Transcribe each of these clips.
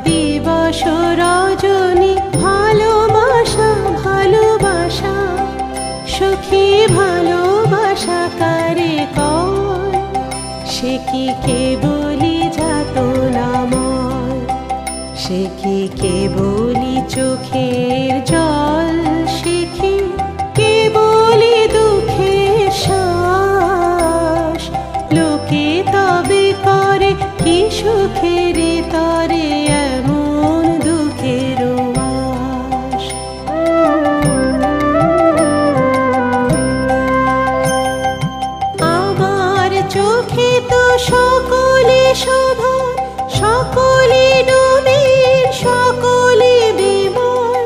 দিবস রজনী ভালোবাসা ভালোবাসা সখী ভালোবাসা কারে কয় সে কি কেবলি যাতনাময় সে কি কেবলি চোখের জল সে কি কেবলি দুঃখের শ্বাস লোকে তবে করে কি সুখের তরে এমন দুঃখের বাস আমার চোখে তো সকলে শোভা সকলে নবীন সকলে বিমল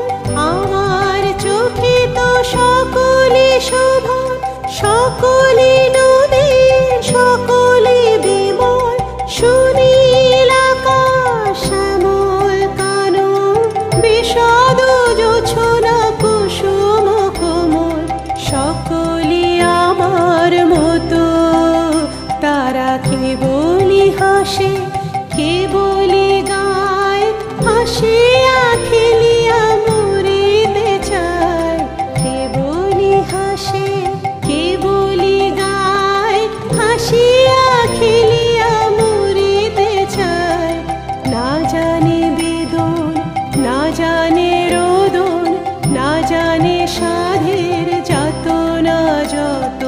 আমার চোখে তো সকলে শোভা সকলে নবীন সকলে বিমল সুনীল আকাশ শ্যামল কানন বিষাদ জোছনা কুসুম কোমল সকলে আমার মতো তারা কেবলি হাসে কেবলি গায় হাসিয়া খেলিয়া মরিতে চায় কেবলি হাসে কেবলি গায় হাসিয়া খেলিয়া মরিতে চায় না জানে বেদন না জানে রোদন না জানে সাধের যত না যত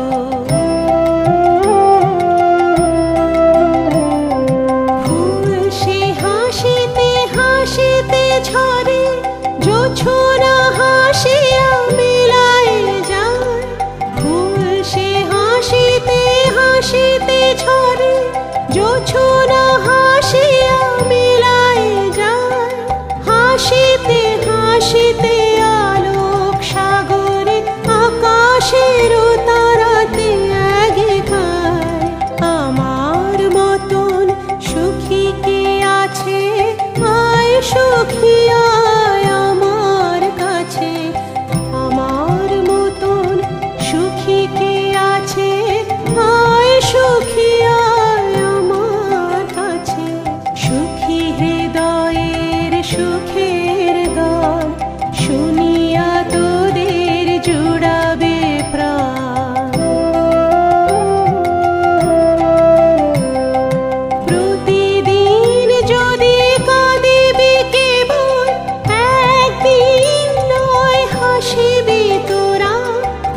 ঝরে জোছনা হাসিয়া মিলায় যায় ফুল সে হাসিতে হাসিতে ঝরে জোছনা হাসিয়া মিলায় যায় হাসিতে হাসিতে আলোক সাগরে আকাশের তারাতে আগে খায় আমার মতন সুখী কে আছে আয় সুখী আয় আমার কাছে আমার মতন সুখী কে আছে আয় সুখী আয় আমার কাছে সুখী হৃদয়ের সুখের গান শুনিয়া তোদের জুড়াবে প্রাণ প্রতিদিন যদি কাঁদিবি কেবল একদিন নয় হাসিবি তোরা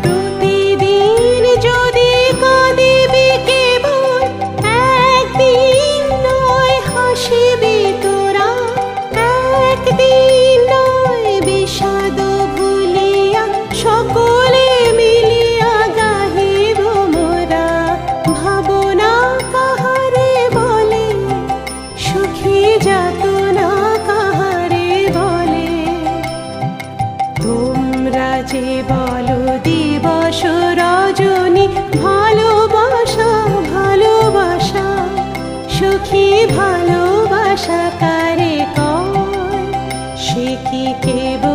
প্রতিদিন যদি কাঁদিবি কেবল একদিন নয় হাসিবি তোরা একদিন নয় বিষাদ ভুলিয়া সকলে মিলিয়া গাহিব মোরা ভাবনা কাহারে বলে সুখী যাতনা কাহারে বলে তোমরা যে বলো দিবস রজনী ভালোবাসা ভালোবাসা সুখী ভালোবাসা কারে কয় সে কি কেবল